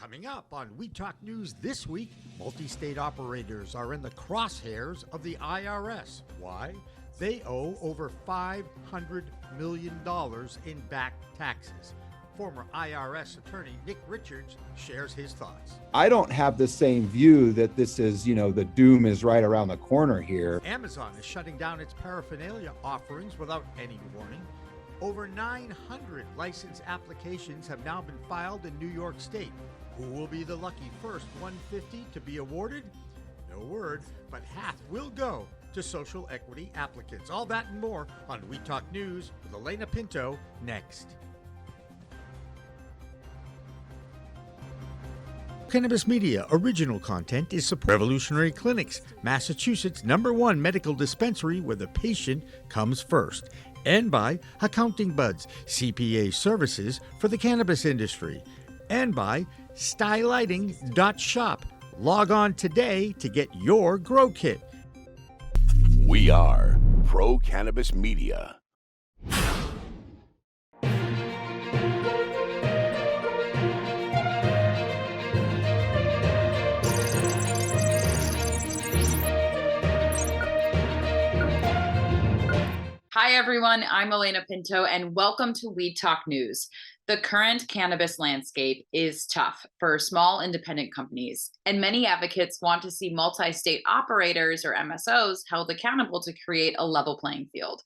Coming up on We Talk News this week, multi-state operators are in the crosshairs of the IRS. Why? They owe over $500 million in back taxes. Former IRS attorney Nick Richards shares his thoughts. I don't have the same view that this is, the doom is right around the corner here. Amazon is shutting down its paraphernalia offerings without any warning. Over 900 license applications have now been filed in New York State. Who will be the lucky first 150 to be awarded? No word, but half will go to social equity applicants. All that and more on We Talk News with Elena Pinto next. Cannabis Media original content is supported by Revolutionary Clinics, Massachusetts' #1 medical dispensary where the patient comes first, and by Accounting Buds, CPA services for the cannabis industry, and by stylighting.shop. Log on today to get your grow kit. We are Pro Cannabis Media. Hi, everyone. I'm Elena Pinto, and welcome to We Talk News. The current cannabis landscape is tough for small independent companies, and many advocates want to see multi-state operators or MSOs held accountable to create a level playing field.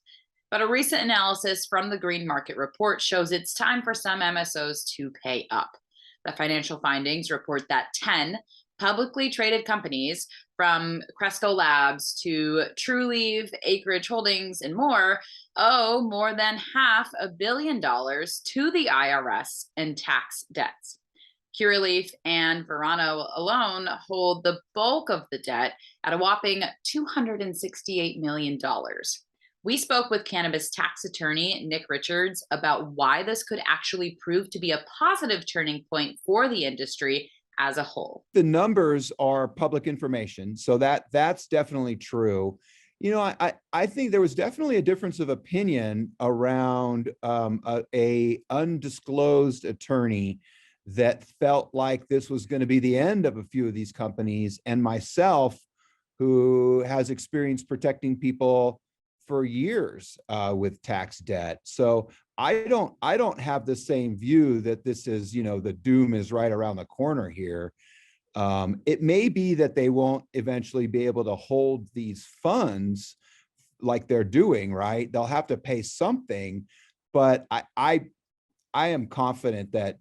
But a recent analysis from the Green Market Report shows it's time for some MSOs to pay up. The financial findings report that 10 publicly traded companies, from Cresco Labs to Trulieve, Acreage Holdings, and more, owe more than $500 million to the IRS in tax debts. Curaleaf and Verano alone hold the bulk of the debt at a whopping $268 million. We spoke with cannabis tax attorney Nick Richards about why this could actually prove to be a positive turning point for the industry as a whole. The numbers are public information, so that's definitely true. I think there was definitely a difference of opinion around a undisclosed attorney that felt like this was going to be the end of a few of these companies, and myself, who has experience protecting people for years with tax debt. So I don't have the same view that this is, the doom is right around the corner here. It may be that they won't eventually be able to hold these funds like they're doing, right? They'll have to pay something, but I am confident that,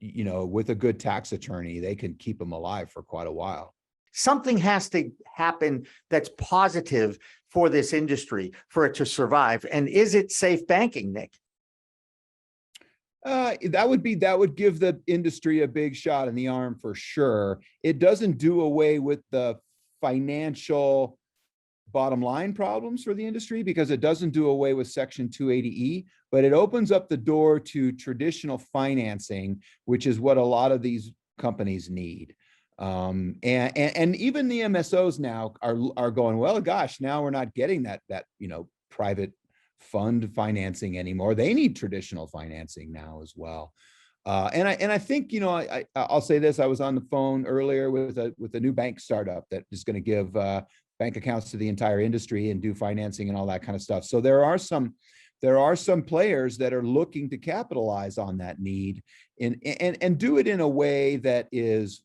with a good tax attorney, they can keep them alive for quite a while. Something has to happen that's positive for this industry for it to survive. And is it safe banking, Nick? That would give the industry a big shot in the arm for sure. It doesn't do away with the financial bottom line problems for the industry because it doesn't do away with Section 280E, but it opens up the door to traditional financing, which is what a lot of these companies need. And even the MSOs now are going, well, gosh, now we're not getting that private fund financing anymore. They need traditional financing now as well. And I think, I'll say this, I was on the phone earlier with a new bank startup that is going to give bank accounts to the entire industry and do financing and all that kind of stuff. So there are some players that are looking to capitalize on that need and do it in a way that is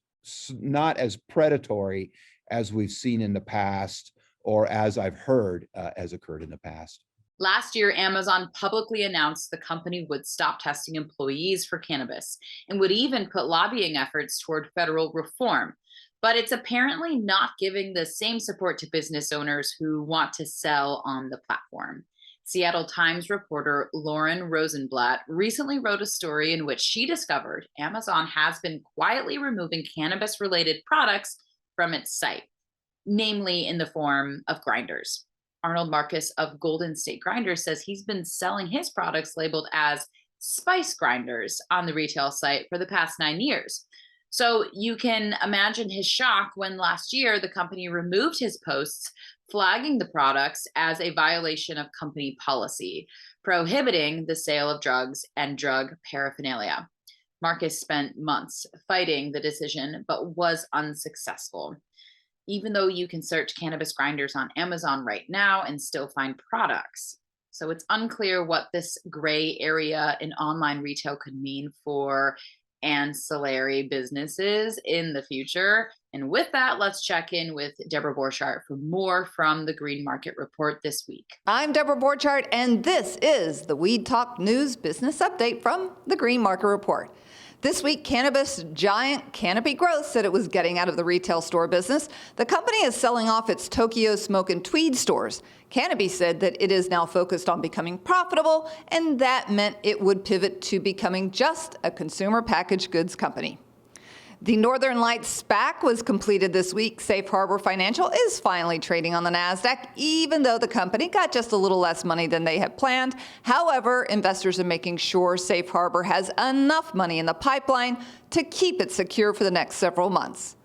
not as predatory as we've seen in the past, or as I've heard has occurred in the past. Last year, Amazon publicly announced the company would stop testing employees for cannabis and would even put lobbying efforts toward federal reform. But it's apparently not giving the same support to business owners who want to sell on the platform. Seattle Times reporter Lauren Rosenblatt recently wrote a story in which she discovered Amazon has been quietly removing cannabis-related products from its site, namely in the form of grinders. Arnold Marcus of Golden State Grinders says he's been selling his products labeled as spice grinders on the retail site for the past 9 years. So you can imagine his shock when last year the company removed his posts flagging the products as a violation of company policy, prohibiting the sale of drugs and drug paraphernalia. Marcus spent months fighting the decision, but was unsuccessful. Even though you can search cannabis grinders on Amazon right now and still find products. So it's unclear what this gray area in online retail could mean for ancillary businesses in the future. And with that, let's check in with Deborah Borchardt for more from the Green Market Report this week. I'm Deborah Borchardt, and this is the Weed Talk News Business Update from the Green Market Report. This week, cannabis giant Canopy Growth said it was getting out of the retail store business. The company is selling off its Tokyo Smoke and Tweed stores. Canopy said that it is now focused on becoming profitable, and that meant it would pivot to becoming just a consumer packaged goods company. The Northern Lights SPAC was completed this week. Safe Harbor Financial is finally trading on the NASDAQ, even though the company got just a little less money than they had planned. However, investors are making sure Safe Harbor has enough money in the pipeline to keep it secure for the next several months.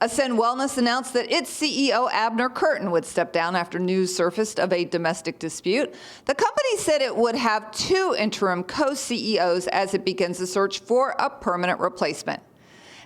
Ascend Wellness announced that its CEO, Abner Curtin, would step down after news surfaced of a domestic dispute. The company said it would have 2 interim co-CEOs as it begins a search for a permanent replacement.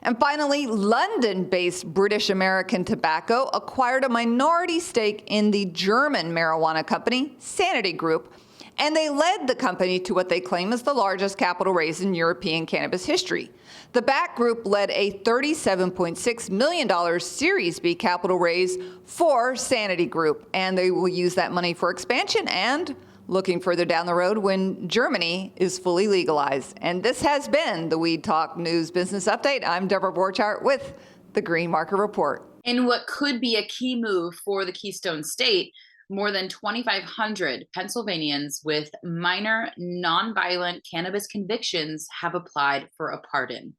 And finally, London-based British American Tobacco acquired a minority stake in the German marijuana company, Sanity Group, and they led the company to what they claim is the largest capital raise in European cannabis history. The BAC Group led a $37.6 million Series B capital raise for Sanity Group, and they will use that money for expansion and looking further down the road when Germany is fully legalized. And this has been the Weed Talk News Business Update. I'm Deborah Borchardt with the Green Market Report. In what could be a key move for the Keystone State, more than 2,500 Pennsylvanians with minor nonviolent cannabis convictions have applied for a pardon.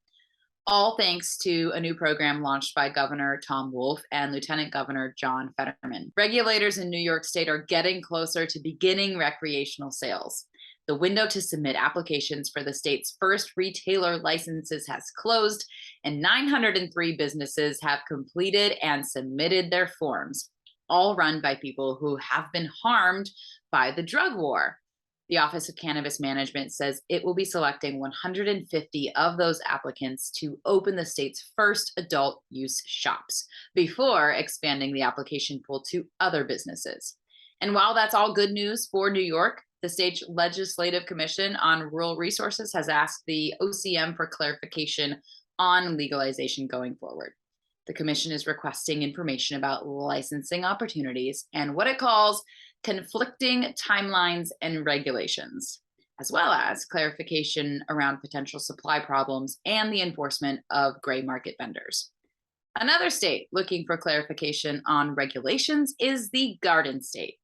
All thanks to a new program launched by Governor Tom Wolf and Lieutenant Governor John Fetterman. Regulators in New York State are getting closer to beginning recreational sales. The window to submit applications for the state's first retailer licenses has closed, and 903 businesses have completed and submitted their forms, all run by people who have been harmed by the drug war. The Office of Cannabis Management says it will be selecting 150 of those applicants to open the state's first adult use shops before expanding the application pool to other businesses. And while that's all good news for New York, the state's Legislative Commission on Rural Resources has asked the OCM for clarification on legalization going forward. The commission is requesting information about licensing opportunities and what it calls conflicting timelines and regulations, as well as clarification around potential supply problems and the enforcement of gray market vendors. Another state looking for clarification on regulations is the Garden State.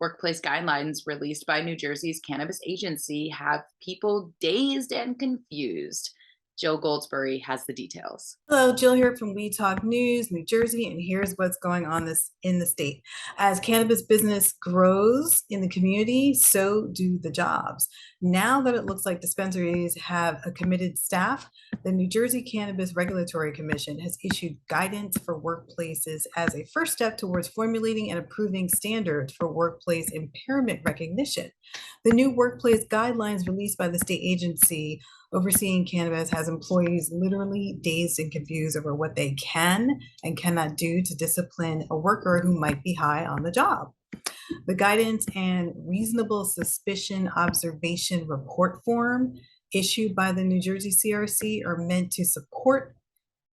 Workplace guidelines released by New Jersey's cannabis agency have people dazed and confused. Jill Goldsberry has the details. Hello, Jill here from We Talk News, New Jersey, and here's what's going on in the state. As cannabis business grows in the community, so do the jobs. Now that it looks like dispensaries have a committed staff, the New Jersey Cannabis Regulatory Commission has issued guidance for workplaces as a first step towards formulating and approving standards for workplace impairment recognition. The new workplace guidelines released by the state agency overseeing cannabis has employees literally dazed and confused over what they can and cannot do to discipline a worker who might be high on the job. The guidance and reasonable suspicion observation report form issued by the New Jersey CRC are meant to support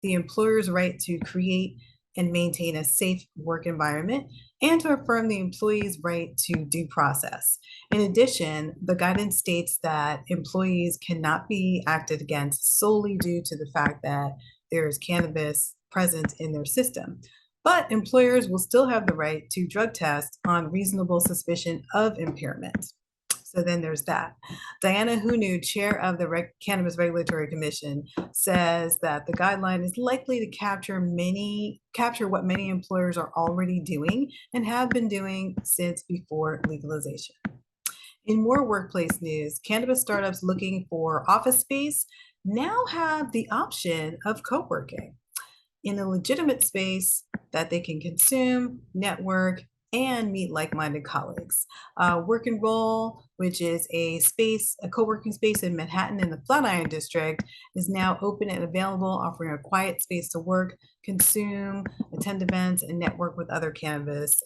the employer's right to create and maintain a safe work environment and to affirm the employee's right to due process. In addition, the guidance states that employees cannot be acted against solely due to the fact that there is cannabis present in their system. But employers will still have the right to drug test on reasonable suspicion of impairment. So then there's that. Diana Hunu, chair of the Cannabis Regulatory Commission, says that the guideline is likely to capture what many employers are already doing and have been doing since before legalization. In more workplace news, cannabis startups looking for office space now have the option of co-working in a legitimate space that they can consume, network, and meet like-minded colleagues. Work and Roll, which is a co-working space in Manhattan in the Flatiron District, is now open and available, offering a quiet space to work, consume, attend events, and network with other cannabis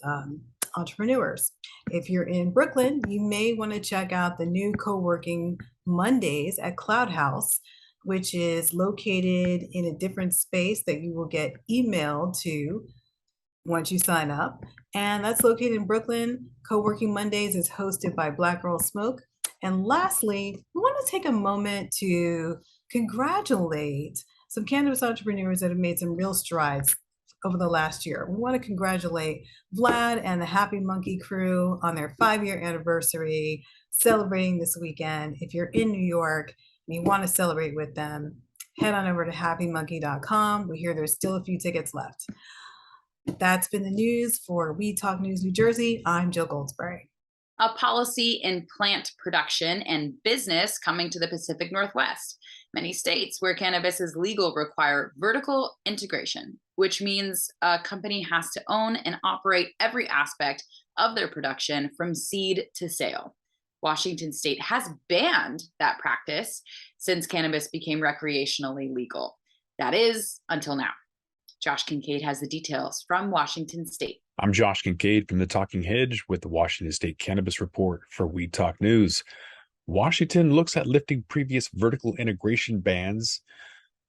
entrepreneurs. If you're in Brooklyn, you may want to check out the new co-working Mondays at Cloud House, which is located in a different space that you will get emailed to once you sign up. And that's located in Brooklyn. Co-working Mondays is hosted by Black Girl Smoke. And lastly, we want to take a moment to congratulate some cannabis entrepreneurs that have made some real strides over the last year. We want to congratulate Vlad and the Happy Monkey crew on their 5-year anniversary, celebrating this weekend. If you're in New York and you want to celebrate with them, head on over to happymonkey.com. We hear there's still a few tickets left. That's been the news for We Talk News New Jersey. I'm Jill Goldsberry. A policy in plant production and business coming to the Pacific Northwest. Many states where cannabis is legal require vertical integration, which means a company has to own and operate every aspect of their production from seed to sale. Washington state has banned that practice since cannabis became recreationally legal. That is, until now. Josh Kincaid has the details from Washington State. I'm Josh Kincaid from the Talking Hedge with the Washington State Cannabis Report for Weed Talk News. Washington looks at lifting previous vertical integration bans.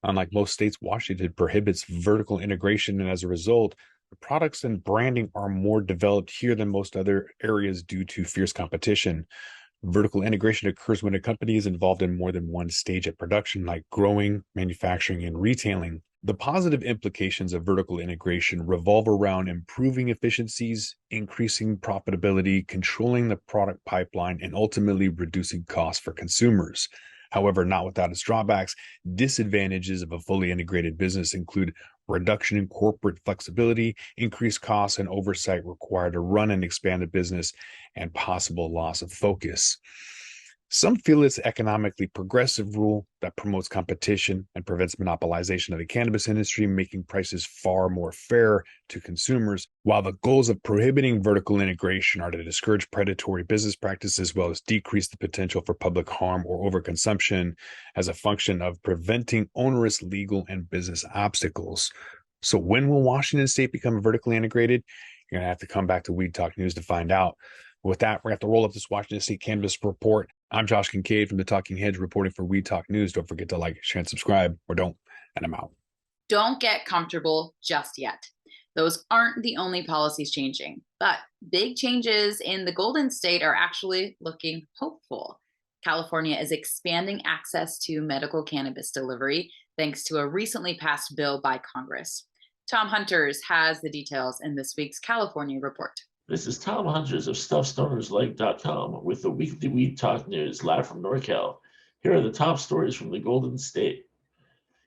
Unlike most states, Washington prohibits vertical integration, and as a result, the products and branding are more developed here than most other areas due to fierce competition. Vertical integration occurs when a company is involved in more than one stage of production, like growing, manufacturing, and retailing. The positive implications of vertical integration revolve around improving efficiencies, increasing profitability, controlling the product pipeline, and ultimately reducing costs for consumers. However, not without its drawbacks. Disadvantages of a fully integrated business include reduction in corporate flexibility, increased costs and oversight required to run and expand a business, and possible loss of focus. Some feel it's an economically progressive rule that promotes competition and prevents monopolization of the cannabis industry, making prices far more fair to consumers, while the goals of prohibiting vertical integration are to discourage predatory business practices as well as decrease the potential for public harm or overconsumption as a function of preventing onerous legal and business obstacles. So when will Washington State become vertically integrated? You're going to have to come back to Weed Talk News to find out. With that, we're going to have to roll up this Washington State Cannabis Report. I'm Josh Kincaid from the Talking Hedge reporting for Weed Talk News. Don't forget to like, share, and subscribe, or don't, and I'm out. Don't get comfortable just yet. Those aren't the only policies changing, but big changes in the Golden State are actually looking hopeful. California is expanding access to medical cannabis delivery thanks to a recently passed bill by Congress. Tom Hunters has the details in this week's California report. This is Tom Hunters of StuffStonersLike.com with the weekly Weed Talk News live from NorCal. Here are the top stories from the Golden State.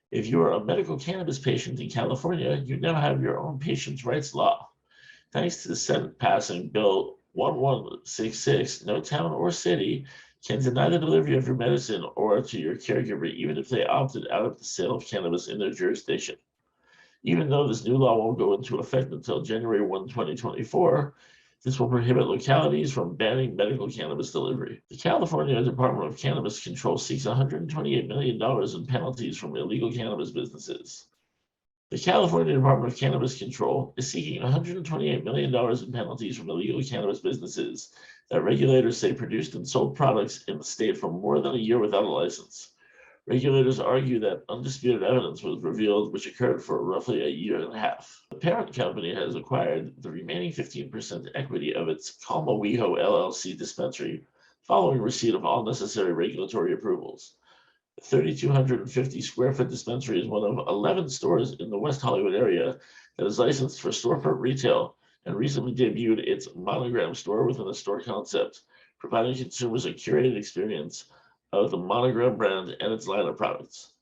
If you are a medical cannabis patient in California, you now have your own patient's rights law. Thanks to the Senate passing Bill 1166, no town or city can deny the delivery of your medicine or to your caregiver, even if they opted out of the sale of cannabis in their jurisdiction. Even though this new law won't go into effect until January 1, 2024, this will prohibit localities from banning medical cannabis delivery. The California Department of Cannabis Control seeks $128 million in penalties from illegal cannabis businesses. The California Department of Cannabis Control is seeking $128 million in penalties from illegal cannabis businesses that regulators say produced and sold products in the state for more than a year without a license. Regulators argue that undisputed evidence was revealed, which occurred for roughly a year and a half. The parent company has acquired the remaining 15% equity of its Calma-Weho LLC dispensary following receipt of all necessary regulatory approvals. The 3,250 square foot dispensary is one of 11 stores in the West Hollywood area that is licensed for storefront retail and recently debuted its Monogram store within a store concept, providing consumers a curated experience of the Monogram brand and its line of products.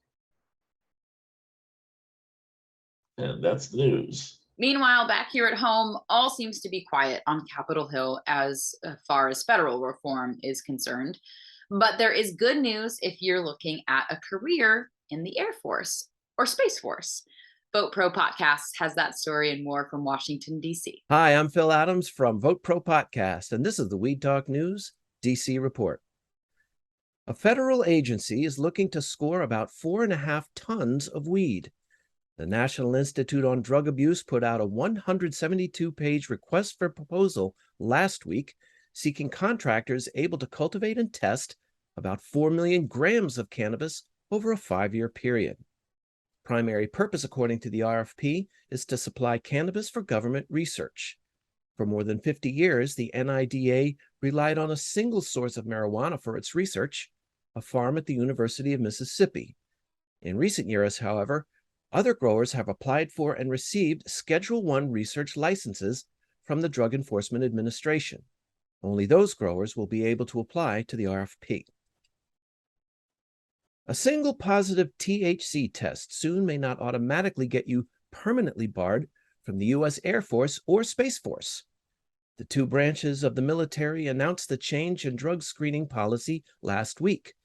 And that's the news. Meanwhile, back here at home, all seems to be quiet on Capitol Hill as far as federal reform is concerned. But there is good news if you're looking at a career in the Air Force or Space Force. Vote Pro Podcast has that story and more from Washington, D.C. Hi, I'm Phil Adams from Vote Pro Podcast, and this is the Weed Talk News DC report. A federal agency is looking to score about 4.5 tons of weed. The National Institute on Drug Abuse put out a 172-page request for proposal last week, seeking contractors able to cultivate and test about 4 million grams of cannabis over a 5-year period. Primary purpose, according to the RFP, is to supply cannabis for government research. For more than 50 years, the NIDA relied on a single source of marijuana for its research, a farm at the University of Mississippi. In recent years, however, other growers have applied for and received Schedule I research licenses from the Drug Enforcement Administration. Only those growers will be able to apply to the RFP. A single positive THC test soon may not automatically get you permanently barred from the U.S. Air Force or Space Force. The two branches of the military announced the change in drug screening policy last week.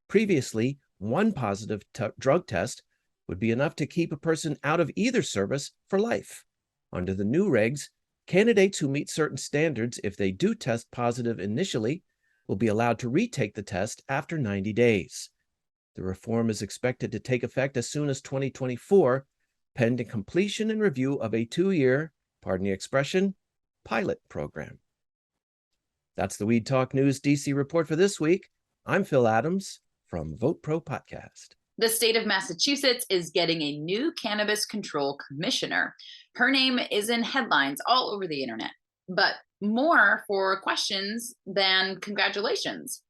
Previously, one positive drug test would be enough to keep a person out of either service for life. Under the new regs, candidates who meet certain standards, if they do test positive initially, will be allowed to retake the test after 90 days. The reform is expected to take effect as soon as 2024, pending completion and review of a 2-year, pardon the expression, pilot program. That's the Weed Talk News DC report for this week. I'm Phil Adams from Vote Pro Podcast. The state of Massachusetts is getting a new cannabis control commissioner. Her name is in headlines all over the internet, but more for questions than congratulations.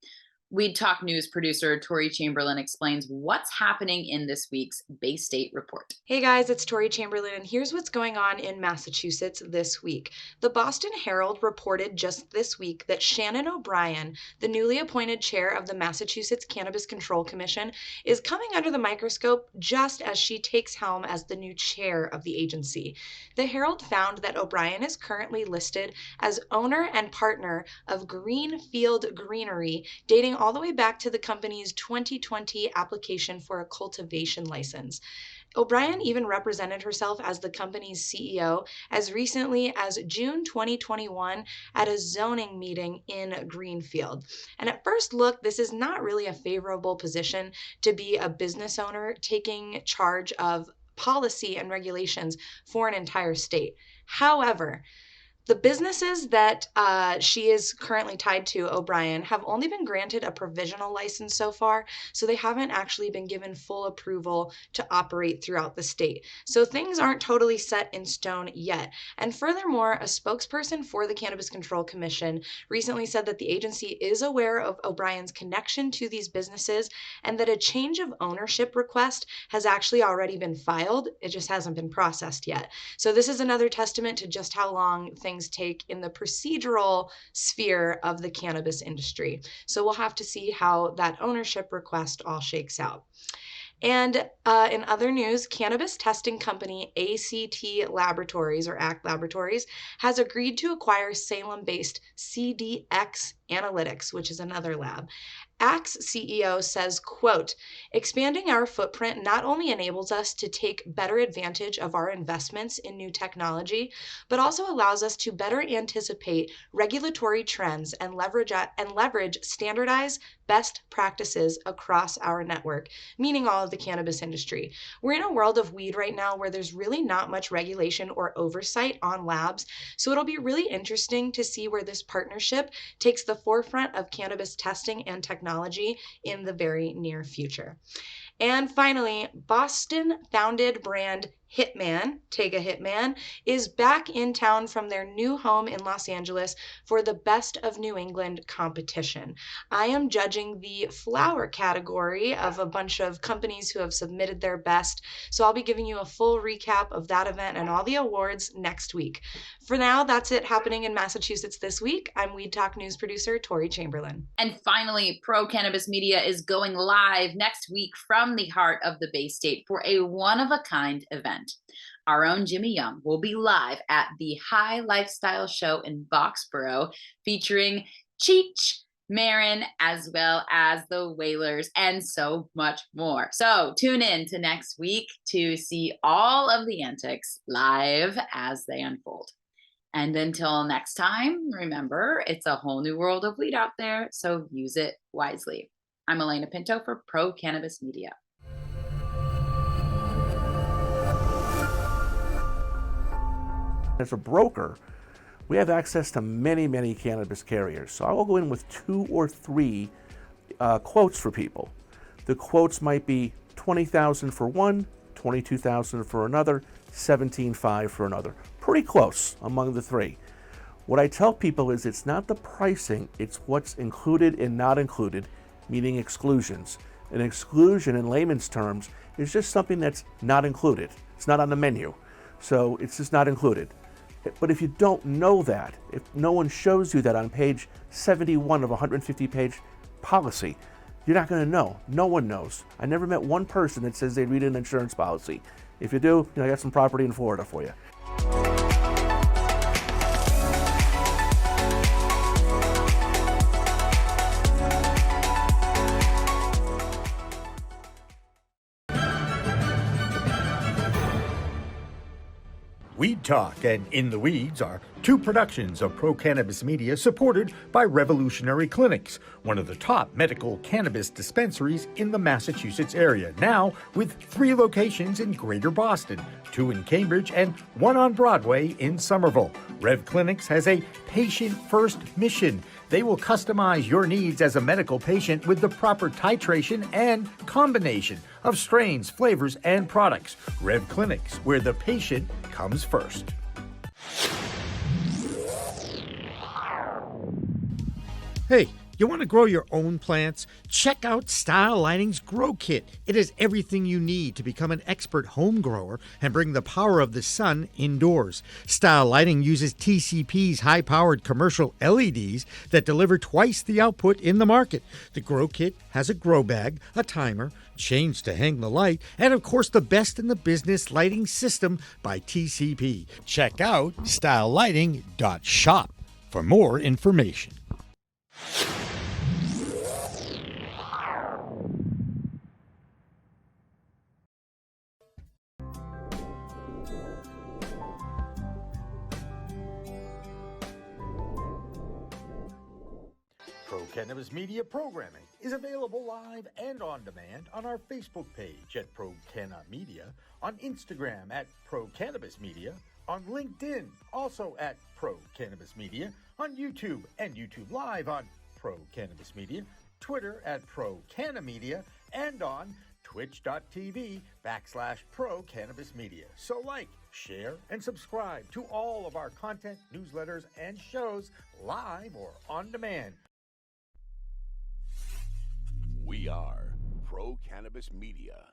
Weed Talk News producer Tori Chamberlain explains what's happening in this week's Bay State report. Hey guys, it's Tori Chamberlain, and here's what's going on in Massachusetts this week. The Boston Herald reported just this week that Shannon O'Brien, the newly appointed chair of the Massachusetts Cannabis Control Commission, is coming under the microscope just as she takes helm as the new chair of the agency. The Herald found that O'Brien is currently listed as owner and partner of Greenfield Greenery, dating all the way back to the company's 2020 application for a cultivation license. O'Brien even represented herself as the company's CEO as recently as June 2021 at a zoning meeting in Greenfield. And at first look, this is not really a favorable position to be a business owner taking charge of policy and regulations for an entire state. However, the businesses that she is currently tied to, O'Brien, have only been granted a provisional license so far, so they haven't actually been given full approval to operate throughout the state. So things aren't totally set in stone yet. And furthermore, a spokesperson for the Cannabis Control Commission recently said that the agency is aware of O'Brien's connection to these businesses and that a change of ownership request has actually already been filed. It just hasn't been processed yet. So this is another testament to just how long things take in the procedural sphere of the cannabis industry. So we'll have to see how that ownership request all shakes out. And in other news, cannabis testing company ACT Laboratories, or ACT Laboratories, has agreed to acquire Salem-based CDX Analytics, which is another lab. ACT's CEO says, quote, expanding our footprint not only enables us to take better advantage of our investments in new technology, but also allows us to better anticipate regulatory trends and leverage standardized best practices across our network, meaning all of the cannabis industry. We're in a world of weed right now where there's really not much regulation or oversight on labs, so it'll be really interesting to see where this partnership takes the forefront of cannabis testing and technology in the very near future. And finally, Boston-founded brand Hitman, Tega Hitman, is back in town from their new home in Los Angeles for the Best of New England competition. I am judging the flower category of a bunch of companies who have submitted their best, so I'll be giving you a full recap of that event and all the awards next week. For now, that's it happening in Massachusetts this week. I'm Weed Talk News producer Tori Chamberlain. And finally, Pro Cannabis Media is going live next week from the heart of the Bay State for a one-of-a-kind event. Our own Jimmy Young will be live at the High Lifestyle Show in Boxborough featuring Cheech, Marin, as well as the Whalers, and so much more. So tune in to next week to see all of the antics live as they unfold. And until next time, remember, it's a whole new world of weed out there, so use it wisely. I'm Elena Pinto for Pro Cannabis Media. As a broker, we have access to many, many cannabis carriers. So I will go in with 2 or 3 quotes for people. The quotes might be $20,000 for one, $22,000 for another, $17,500 for another. Pretty close among the 3. What I tell people is it's not the pricing, it's what's included and not included, meaning exclusions. An exclusion in layman's terms is just something that's not included. It's not on the menu. So it's just not included. But if you don't know that, if no one shows you that on page 71 of a 150-page policy, you're not going to know. No one knows. I never met one person that says they read an insurance policy. If you do, I got some property in Florida for you. Weed Talk and In the Weeds are 2 productions of Pro Cannabis Media supported by Revolutionary Clinics, one of the top medical cannabis dispensaries in the Massachusetts area, now with 3 locations in Greater Boston, 2 in Cambridge and 1 on Broadway in Somerville. Rev Clinics has a patient-first mission. They will customize your needs as a medical patient with the proper titration and combination of strains, flavors, and products. Rev Clinics, where the patient comes first. Hey, you want to grow your own plants? Check out Style Lighting's Grow Kit. It has everything you need to become an expert home grower and bring the power of the sun indoors. Style Lighting uses TCP's high-powered commercial LEDs that deliver twice the output in the market. The Grow Kit has a grow bag, a timer, chains to hang the light, and of course the best in the business lighting system by TCP. Check out stylelighting.shop for more information. Pro Cannabis Media programming is available live and on demand on our Facebook page at Pro Canna Media, on Instagram at Pro Cannabis Media, on LinkedIn also at Pro Cannabis Media, on YouTube and YouTube Live on Pro Cannabis Media, Twitter at Pro Canna Media, and on twitch.tv/Pro Cannabis Media. So like, share, and subscribe to all of our content, newsletters, and shows live or on demand. We are Pro Cannabis Media.